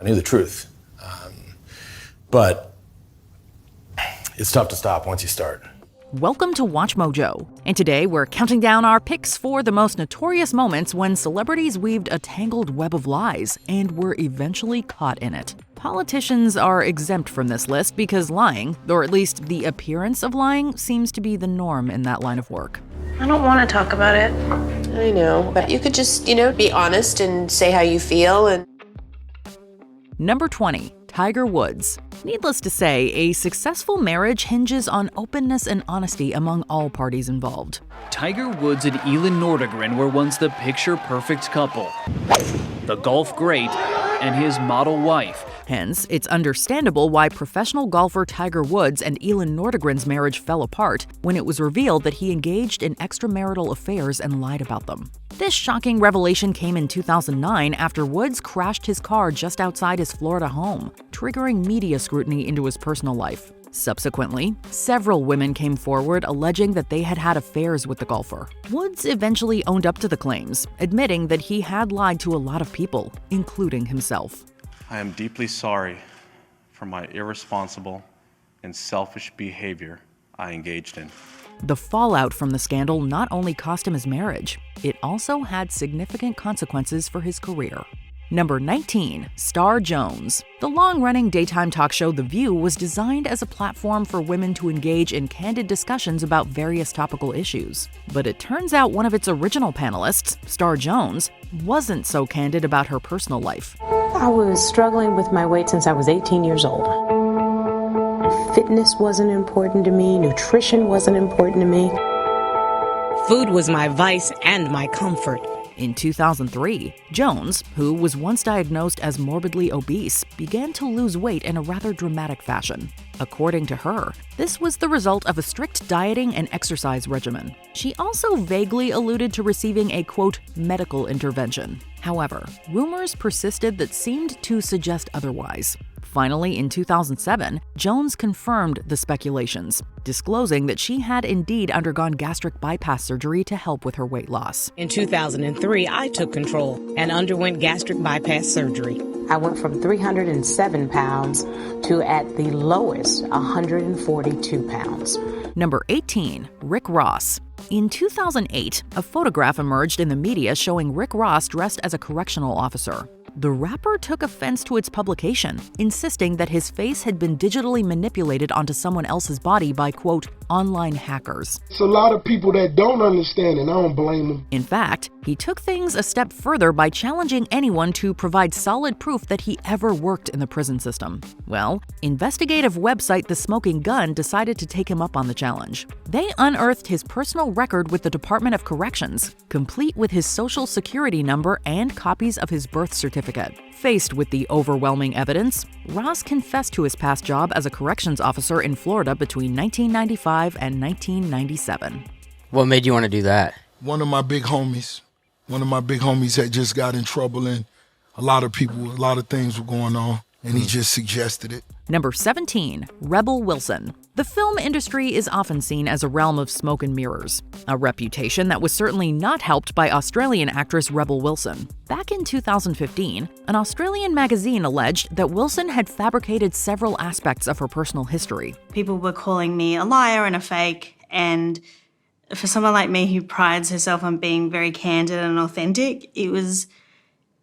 I knew the truth. But it's tough to stop once you start. Welcome to Watch Mojo, and today we're counting down our picks for the most notorious moments when celebrities weaved a tangled web of lies and were eventually caught in it. Politicians are exempt from this list because lying, or at least the appearance of lying, seems to be the norm in that line of work. I don't want to talk about it. I know, but you could just, be honest and say how you feel. And Number 20, Tiger Woods. Needless to say, a successful marriage hinges on openness and honesty among all parties involved. Tiger Woods and Elin Nordegren were once the picture-perfect couple. The golf great and his model wife. Hence, it's understandable why professional golfer Tiger Woods and Elin Nordegren's marriage fell apart when it was revealed that he engaged in extramarital affairs and lied about them. This shocking revelation came in 2009 after Woods crashed his car just outside his Florida home, triggering media scrutiny into his personal life. Subsequently, several women came forward alleging that they had had affairs with the golfer. Woods eventually owned up to the claims, admitting that he had lied to a lot of people, including himself. I am deeply sorry for my irresponsible and selfish behavior I engaged in. The fallout from the scandal not only cost him his marriage, it also had significant consequences for his career. Number 19, Star Jones. The long-running daytime talk show The View was designed as a platform for women to engage in candid discussions about various topical issues. But it turns out one of its original panelists, Star Jones, wasn't so candid about her personal life. I was struggling with my weight since I was 18 years old. Fitness wasn't important to me. Nutrition wasn't important to me. Food was my vice and my comfort. In 2003, Jones, who was once diagnosed as morbidly obese, began to lose weight in a rather dramatic fashion. According to her, this was the result of a strict dieting and exercise regimen. She also vaguely alluded to receiving a, quote, medical intervention. However, rumors persisted that seemed to suggest otherwise. Finally, in 2007, Jones confirmed the speculations, disclosing that she had indeed undergone gastric bypass surgery to help with her weight loss. In 2003, I took control and underwent gastric bypass surgery. I went from 307 pounds to, at the lowest, 142 pounds. Number 18, Rick Ross. In 2008, a photograph emerged in the media showing Rick Ross dressed as a correctional officer. The rapper took offense to its publication, insisting that his face had been digitally manipulated onto someone else's body by, quote, online hackers. It's a lot of people that don't understand, and I don't blame them. In fact, he took things a step further by challenging anyone to provide solid proof that he ever worked in the prison system. Well, investigative website The Smoking Gun decided to take him up on the challenge. They unearthed his personal record with the Department of Corrections, complete with his social security number and copies of his birth certificate. Faced with the overwhelming evidence, Ross confessed to his past job as a corrections officer in Florida between 1995 and 1997. What made you want to do that? One of my big homies had just got in trouble, and a lot of things were going on, and he just suggested it. Number 17, Rebel Wilson. The film industry is often seen as a realm of smoke and mirrors, a reputation that was certainly not helped by Australian actress Rebel Wilson. Back in 2015, an Australian magazine alleged that Wilson had fabricated several aspects of her personal history. People were calling me a liar and a fake, and for someone like me who prides herself on being very candid and authentic, it was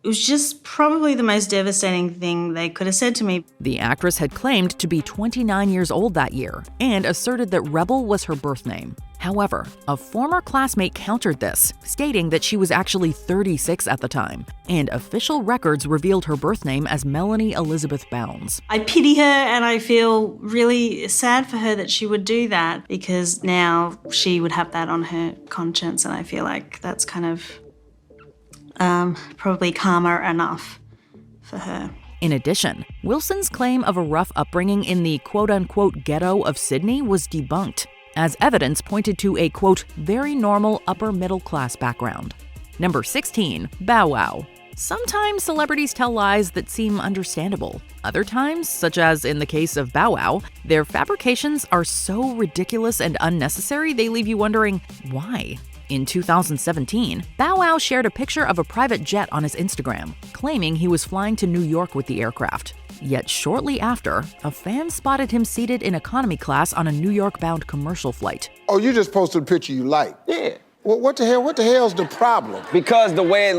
just probably the most devastating thing they could have said to me. The actress had claimed to be 29 years old that year and asserted that Rebel was her birth name. However, a former classmate countered this, stating that she was actually 36 at the time, and official records revealed her birth name as Melanie Elizabeth Bounds. I pity her, and I feel really sad for her that she would do that, because now she would have that on her conscience, and I feel like that's kind of probably karma enough for her. In addition, Wilson's claim of a rough upbringing in the quote-unquote ghetto of Sydney was debunked, as evidence pointed to a, quote, very normal upper-middle-class background. Number 16, Bow Wow. Sometimes celebrities tell lies that seem understandable. Other times, such as in the case of Bow Wow, their fabrications are so ridiculous and unnecessary they leave you wondering, why? In 2017, Bow Wow shared a picture of a private jet on his Instagram, claiming he was flying to New York with the aircraft. Yet shortly after, a fan spotted him seated in economy class on a New York-bound commercial flight. Oh, you just posted a picture you like? Yeah. Well, what the hell's the problem? Because the way it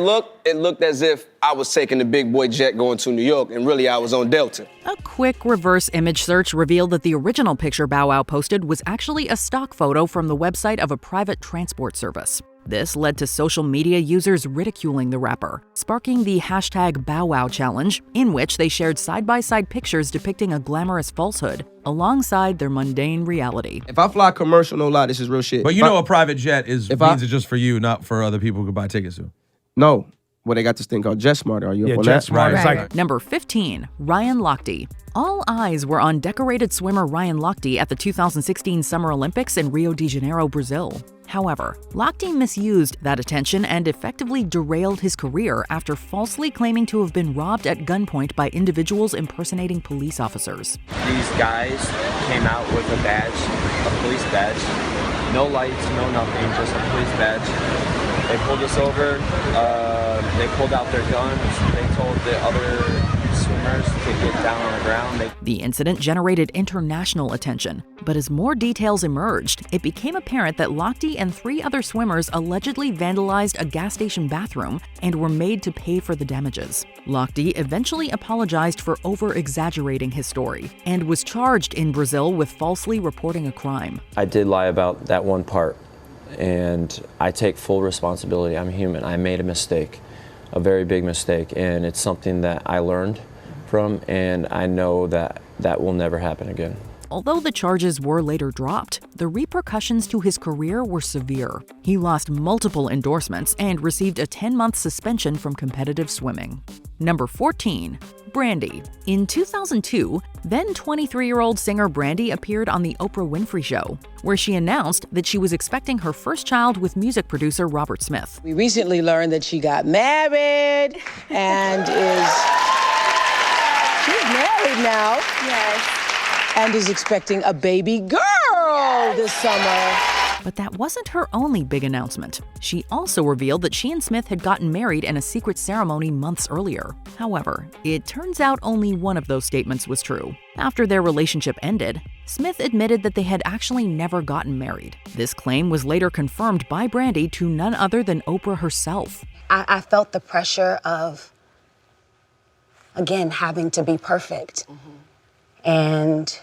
looked as if I was taking the big boy jet going to New York, and really I was on Delta. A quick reverse image search revealed that the original picture Bow Wow posted was actually a stock photo from the website of a private transport service. This led to social media users ridiculing the rapper, sparking the hashtag Bow Wow challenge, in which they shared side-by-side pictures depicting a glamorous falsehood alongside their mundane reality. If I fly commercial, no lie, this is real shit. But you know a private jet means it's just for you, not for other people who can buy tickets to. No. Well, they got this thing called JetSmarter. Are you up on that? JetSmarter. Right. Number 15, Ryan Lochte. All eyes were on decorated swimmer Ryan Lochte at the 2016 Summer Olympics in Rio de Janeiro, Brazil. However, Lochte misused that attention and effectively derailed his career after falsely claiming to have been robbed at gunpoint by individuals impersonating police officers. These guys came out with a badge, a police badge. No lights, no nothing, just a police badge. They pulled us over, they pulled out their guns, they told the other swimmers to get down on the ground. The incident generated international attention, but as more details emerged, it became apparent that Lochte and 3 other swimmers allegedly vandalized a gas station bathroom and were made to pay for the damages. Lochte eventually apologized for over-exaggerating his story and was charged in Brazil with falsely reporting a crime. I did lie about that one part, and I take full responsibility. I'm human. I made a mistake, a very big mistake, and it's something that I learned from, and I know that that will never happen again. Although the charges were later dropped, the repercussions to his career were severe. He lost multiple endorsements and received a 10-month suspension from competitive swimming. Number 14, Brandy. In 2002, then 23-year-old singer Brandy appeared on The Oprah Winfrey Show, where she announced that she was expecting her first child with music producer Robert Smith. We recently learned that she got married and she's married now. Yes. And is expecting a baby girl this summer. But that wasn't her only big announcement. She also revealed that she and Smith had gotten married in a secret ceremony months earlier. However, it turns out only one of those statements was true. After their relationship ended, Smith admitted that they had actually never gotten married. This claim was later confirmed by Brandy to none other than Oprah herself. I felt the pressure of, again, having to be perfect. And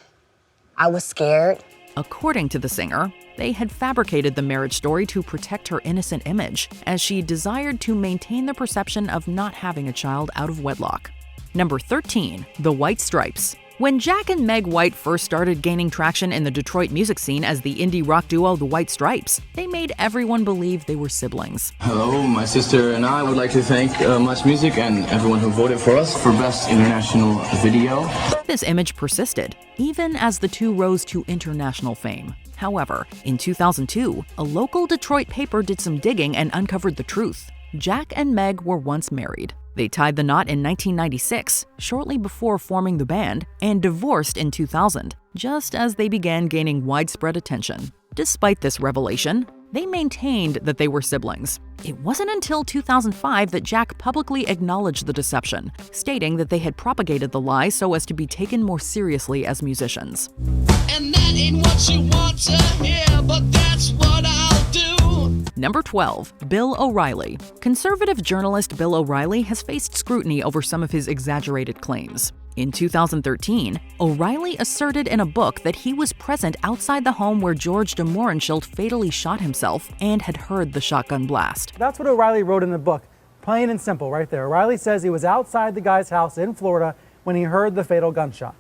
I was scared. According to the singer, they had fabricated the marriage story to protect her innocent image, as she desired to maintain the perception of not having a child out of wedlock. Number 13, The White Stripes. When Jack and Meg White first started gaining traction in the Detroit music scene as the indie rock duo The White Stripes, they made everyone believe they were siblings. Hello, my sister and I would like to thank Much Music and everyone who voted for us for Best International Video. This image persisted, even as the two rose to international fame. However, in 2002, a local Detroit paper did some digging and uncovered the truth. Jack and Meg were once married. They tied the knot in 1996, shortly before forming the band, and divorced in 2000, just as they began gaining widespread attention. Despite this revelation, they maintained that they were siblings. It wasn't until 2005 that Jack publicly acknowledged the deception, stating that they had propagated the lie so as to be taken more seriously as musicians. And that ain't what you want to hear, but that's what I'll do. Number 12, Bill O'Reilly. Conservative journalist Bill O'Reilly has faced scrutiny over some of his exaggerated claims. In 2013, O'Reilly asserted in a book that he was present outside the home where George de Mohrenschildt fatally shot himself and had heard the shotgun blast. That's what O'Reilly wrote in the book. Plain and simple right there. O'Reilly says he was outside the guy's house in Florida when he heard the fatal gunshot.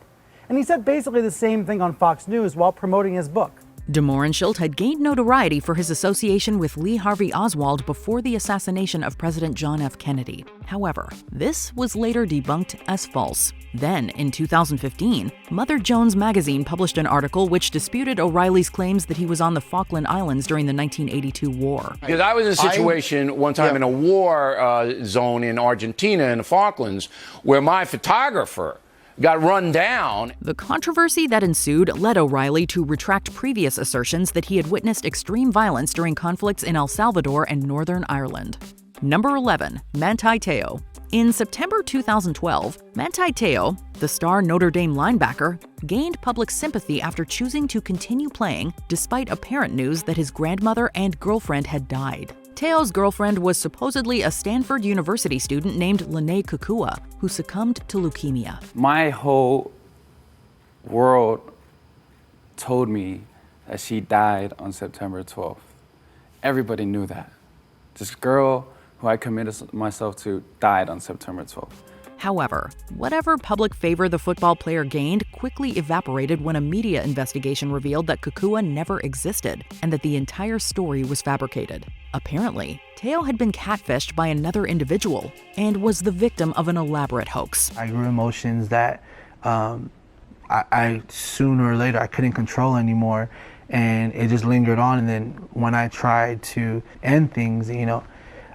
And he said basically the same thing on Fox News while promoting his book. De Mohrenschildt had gained notoriety for his association with Lee Harvey Oswald before the assassination of President John F. Kennedy. However, this was later debunked as false. Then, in 2015, Mother Jones magazine published an article which disputed O'Reilly's claims that he was on the Falkland Islands during the 1982 war. Because I was in a situation one time in a war zone in Argentina in the Falklands where my photographer got run down. The controversy that ensued led OReilly to retract previous assertions that he had witnessed extreme violence during conflicts in El Salvador and Northern Ireland. Number 11, Manti Teo. In September 2012, Manti Teo, the star Notre Dame linebacker, gained public sympathy after choosing to continue playing despite apparent news that his grandmother and girlfriend had died. Teo's girlfriend was supposedly a Stanford University student named Lene Kukua, who succumbed to leukemia. My whole world told me that she died on September 12th. Everybody knew that. This girl who I committed myself to died on September 12th. However, whatever public favor the football player gained quickly evaporated when a media investigation revealed that Kukua never existed and that the entire story was fabricated. Apparently, Teo had been catfished by another individual and was the victim of an elaborate hoax. I grew emotions that I sooner or later I couldn't control anymore, and it just lingered on. And then when I tried to end things,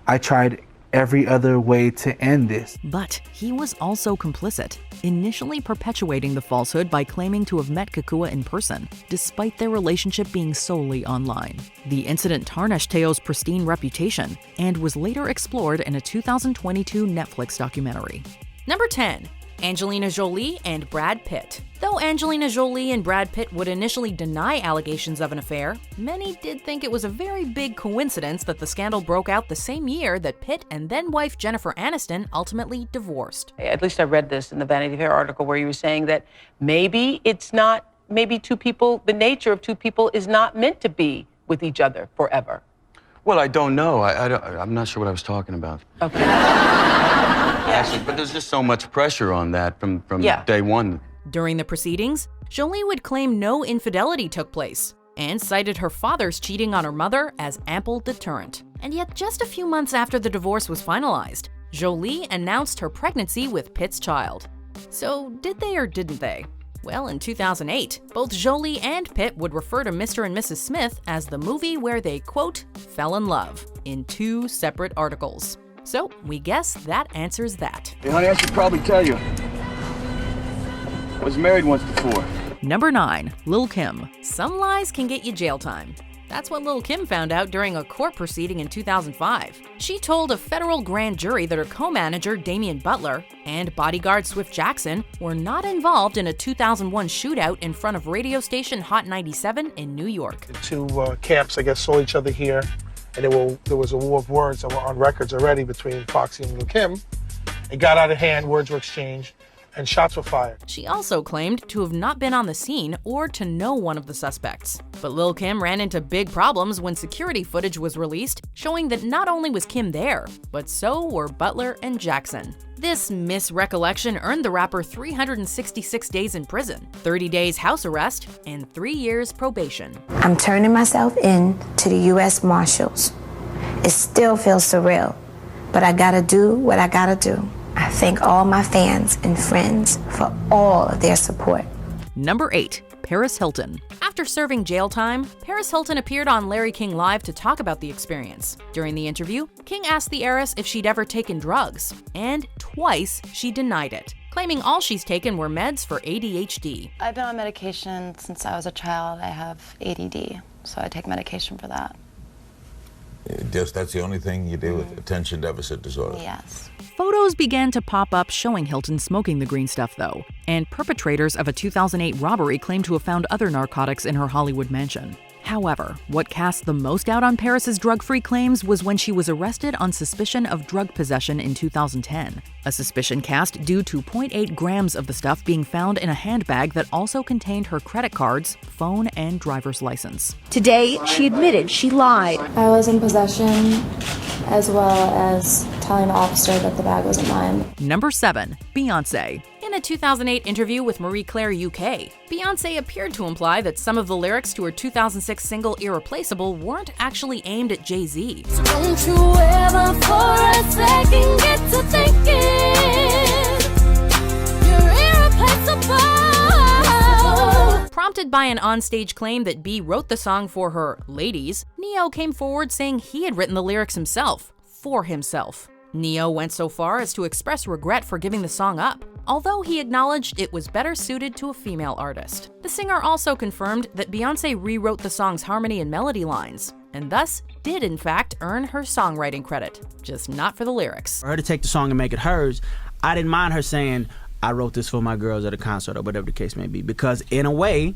I tried every other way to end this. But he was also complicit, initially perpetuating the falsehood by claiming to have met Kukua in person, despite their relationship being solely online. The incident tarnished Teo's pristine reputation and was later explored in a 2022 Netflix documentary. Number 10. Angelina Jolie and Brad Pitt. Though Angelina Jolie and Brad Pitt would initially deny allegations of an affair, many did think it was a very big coincidence that the scandal broke out the same year that Pitt and then-wife Jennifer Aniston ultimately divorced. At least I read this in the Vanity Fair article where you were saying that maybe two people, the nature of two people is not meant to be with each other forever. Well, I don't know. I'm not sure what I was talking about. Okay. Actually, but there's just so much pressure on that from day one. During the proceedings, Jolie would claim no infidelity took place and cited her father's cheating on her mother as ample deterrent. And yet, just a few months after the divorce was finalized, Jolie announced her pregnancy with Pitt's child. So, did they or didn't they? Well, in 2008, both Jolie and Pitt would refer to Mr. and Mrs. Smith as the movie where they, quote, fell in love, in 2 separate articles. So, we guess that answers that. Hey, honey, I should probably tell you. I was married once before. Number 9, Lil Kim. Some lies can get you jail time. That's what Lil Kim found out during a court proceeding in 2005. She told a federal grand jury that her co-manager Damian Butler and bodyguard Swift Jackson were not involved in a 2001 shootout in front of radio station Hot 97 in New York. The 2 camps, I guess, saw each other here, and there was a war of words that were on records already between Foxy and Lil Kim. It got out of hand, words were exchanged, and shots were fired. She also claimed to have not been on the scene or to know one of the suspects. But Lil Kim ran into big problems when security footage was released, showing that not only was Kim there, but so were Butler and Jackson. This misrecollection earned the rapper 366 days in prison, 30 days house arrest, and 3 years probation. I'm turning myself in to the U.S. Marshals. It still feels surreal, but I gotta do what I gotta do. I thank all my fans and friends for all of their support. Number 8, Paris Hilton. After serving jail time, Paris Hilton appeared on Larry King Live to talk about the experience. During the interview, King asked the heiress if she'd ever taken drugs, and twice she denied it, claiming all she's taken were meds for ADHD. I've been on medication since I was a child. I have ADD, so I take medication for that. That's the only thing you deal with attention deficit disorder? Yes. Photos began to pop up showing Hilton smoking the green stuff, though, and perpetrators of a 2008 robbery claimed to have found other narcotics in her Hollywood mansion. However, what cast the most doubt on Paris's drug-free claims was when she was arrested on suspicion of drug possession in 2010. A suspicion cast due to 0.8 grams of the stuff being found in a handbag that also contained her credit cards, phone, and driver's license. Today, she admitted she lied. I was in possession, as well as telling the officer that the bag wasn't mine. Number 7, Beyoncé. In a 2008 interview with Marie Claire UK, Beyoncé appeared to imply that some of the lyrics to her 2006 single Irreplaceable weren't actually aimed at Jay-Z. So don't you ever for a second get to thinking you're irreplaceable. Prompted by an onstage claim that B wrote the song for her ladies, Neo came forward saying he had written the lyrics himself, for himself. Neo went so far as to express regret for giving the song up, although he acknowledged it was better suited to a female artist. The singer also confirmed that Beyoncé rewrote the song's harmony and melody lines, and thus did in fact earn her songwriting credit, just not for the lyrics. For her to take the song and make it hers, I didn't mind her saying, I wrote this for my girls at a concert or whatever the case may be, because in a way,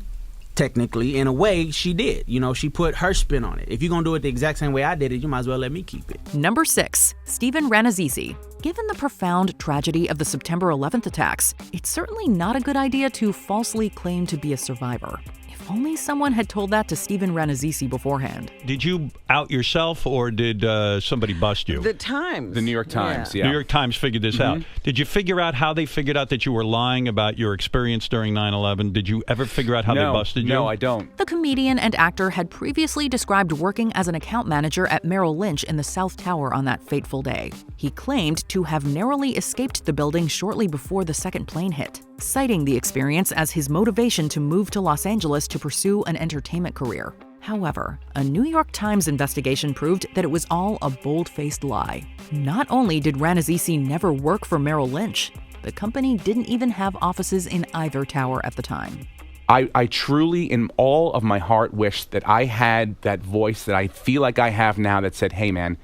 technically, in a way, she did. You know, she put her spin on it. If you're gonna do it the exact same way I did it, you might as well let me keep it. Number 6, Stephen Rannazzisi. Given the profound tragedy of the September 11th attacks, it's certainly not a good idea to falsely claim to be a survivor. If only someone had told that to Stephen Rannazzisi beforehand. Did you out yourself, or did somebody bust you? The Times. The New York Times, yeah. New York Times figured this out. Did you figure out how they figured out that you were lying about your experience during 9/11? Did you ever figure out how they busted you? No, I don't. The comedian and actor had previously described working as an account manager at Merrill Lynch in the South Tower on that fateful day. He claimed to have narrowly escaped the building shortly before the second plane hit, citing the experience as his motivation to move to Los Angeles to pursue an entertainment career. However, a New York Times investigation proved that it was all a bold-faced lie. Not only did Rannazzisi never work for Merrill Lynch, the company didn't even have offices in either tower at the time. I truly, in all of my heart, wish that I had that voice that I feel like I have now that said, hey man,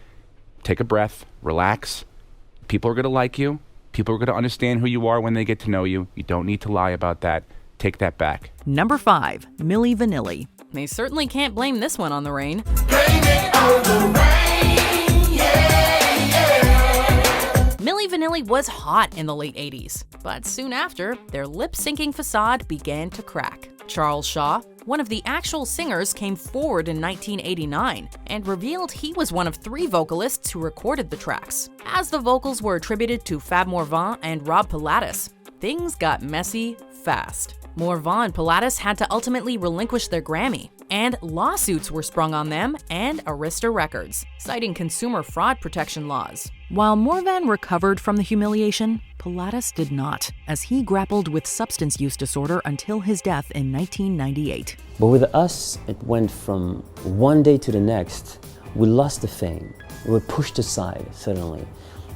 take a breath, relax. People are going to like you. People are going to understand who you are when they get to know you. You don't need to lie about that. Take that back. Number 5, Milli Vanilli. They certainly can't blame this one on the rain. Milli Vanilli was hot in the late 80s, but soon after, their lip-syncing facade began to crack. Charles Shaw, one of the actual singers, came forward in 1989 and revealed he was one of 3 vocalists who recorded the tracks. As the vocals were attributed to Fab Morvan and Rob Pilatus, things got messy fast. Morvan and Pilatus had to ultimately relinquish their Grammy, and lawsuits were sprung on them and Arista Records, citing consumer fraud protection laws. While Morvan recovered from the humiliation, Pilatus did not, as he grappled with substance use disorder until his death in 1998. But with us, it went from one day to the next. We lost the fame. We were pushed aside suddenly,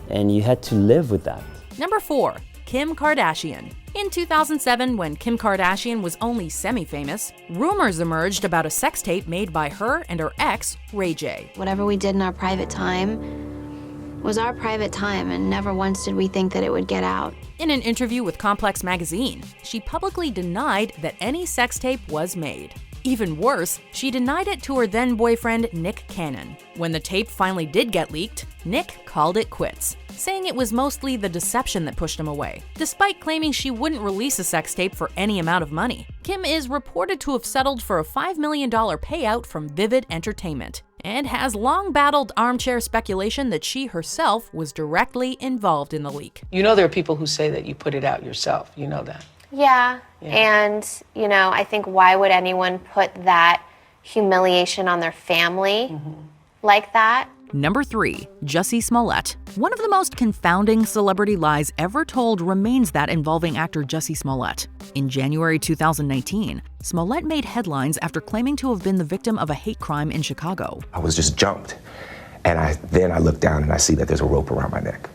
and you had to live with that. Number 4, Kim Kardashian. In 2007, when Kim Kardashian was only semi-famous, rumors emerged about a sex tape made by her and her ex, Ray J. Whatever we did in our private time was our private time, and never once did we think that it would get out. In an interview with Complex magazine, she publicly denied that any sex tape was made. Even worse, she denied it to her then-boyfriend, Nick Cannon. When the tape finally did get leaked, Nick called it quits, saying it was mostly the deception that pushed him away, despite claiming she wouldn't release a sex tape for any amount of money. Kim is reported to have settled for a $5 million payout from Vivid Entertainment, and has long battled armchair speculation that she herself was directly involved in the leak. You know there are people who say that you put it out yourself. You know that. Yeah, and, you know, I think why would anyone put that humiliation on their family like that? Number 3, Jussie Smollett. One of the most confounding celebrity lies ever told remains that involving actor Jussie Smollett. In January 2019, Smollett made headlines after claiming to have been the victim of a hate crime in Chicago. I was just jumped, and then I look down and I see that there's a rope around my neck,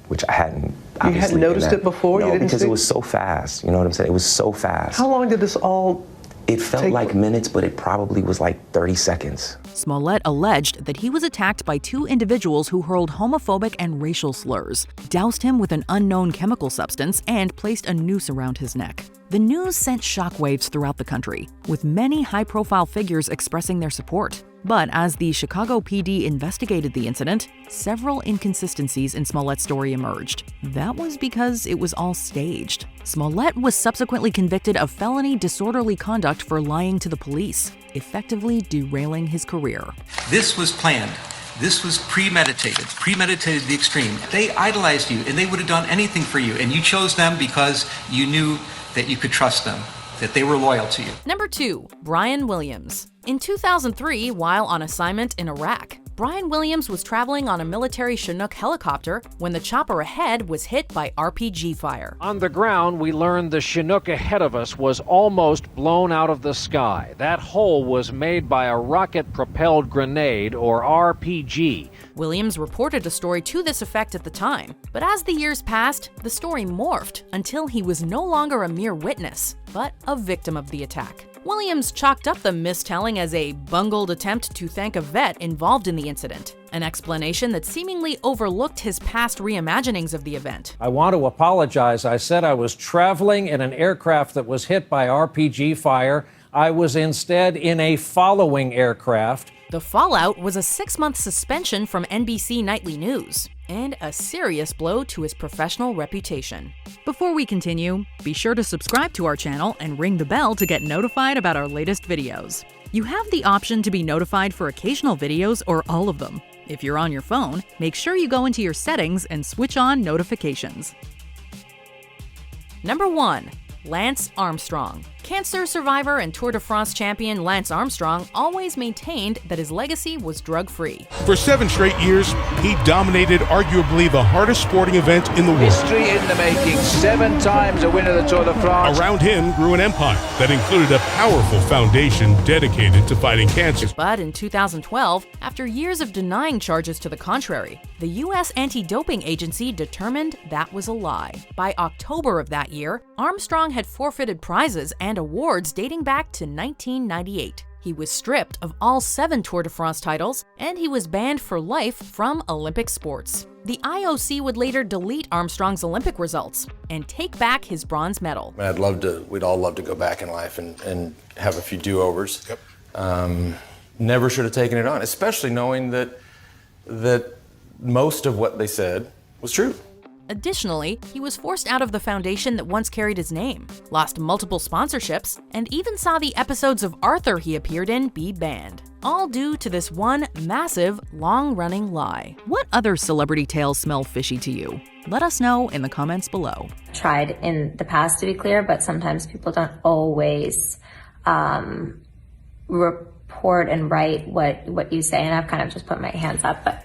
which I hadn't. You hadn't noticed it before? No, You didn't because see? It was so fast. You know what I'm saying? It was so fast. How long did this all It felt like minutes, but it probably was like 30 seconds. Smollett alleged that he was attacked by 2 individuals who hurled homophobic and racial slurs, doused him with an unknown chemical substance, and placed a noose around his neck. The news sent shockwaves throughout the country, with many high-profile figures expressing their support. But as the Chicago PD investigated the incident, several inconsistencies in Smollett's story emerged. That was because it was all staged. Smollett was subsequently convicted of felony disorderly conduct for lying to the police, effectively derailing his career. This was planned. This was premeditated to the extreme. They idolized you, and they would have done anything for you, and you chose them because you knew that you could trust them, that they were loyal to you. Number 2, Brian Williams. In 2003, while on assignment in Iraq, Brian Williams was traveling on a military Chinook helicopter when the chopper ahead was hit by RPG fire. On the ground, we learned the Chinook ahead of us was almost blown out of the sky. That hole was made by a rocket-propelled grenade, or RPG. Williams reported a story to this effect at the time, but as the years passed, the story morphed until he was no longer a mere witness, but a victim of the attack. Williams chalked up the mistelling as a bungled attempt to thank a vet involved in the incident, an explanation that seemingly overlooked his past reimaginings of the event. I want to apologize. I said I was traveling in an aircraft that was hit by RPG fire. I was instead in a following aircraft. The fallout was a 6-month suspension from NBC Nightly News, and a serious blow to his professional reputation. Before we continue, be sure to subscribe to our channel and ring the bell to get notified about our latest videos. You have the option to be notified for occasional videos or all of them. If you're on your phone, make sure you go into your settings and switch on notifications. Number 1. Lance Armstrong. Cancer survivor and Tour de France champion Lance Armstrong always maintained that his legacy was drug-free. For 7 straight years, he dominated arguably the hardest sporting event in the world. History in the making, 7 times a winner of the Tour de France. Around him grew an empire that included a powerful foundation dedicated to fighting cancer. But in 2012, after years of denying charges to the contrary, the U.S. anti-doping agency determined that was a lie. By October of that year, Armstrong had forfeited prizes and awards dating back to 1998. He was stripped of all 7 Tour de France titles, and he was banned for life from Olympic sports. The IOC would later delete Armstrong's Olympic results and take back his bronze medal. We'd all love to go back in life and have a few do-overs. Yep. Never should have taken it on, especially knowing that most of what they said was true. Additionally, he was forced out of the foundation that once carried his name, lost multiple sponsorships, and even saw the episodes of Arthur he appeared in be banned. All due to this one massive, long-running lie. What other celebrity tales smell fishy to you? Let us know in the comments below. Tried in the past to be clear, but sometimes people don't always report and write what you say, and I've kind of just put my hands up. But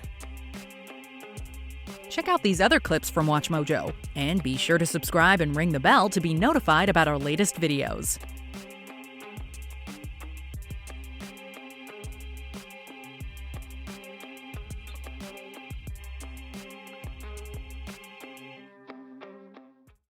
check out these other clips from WatchMojo, and be sure to subscribe and ring the bell to be notified about our latest videos.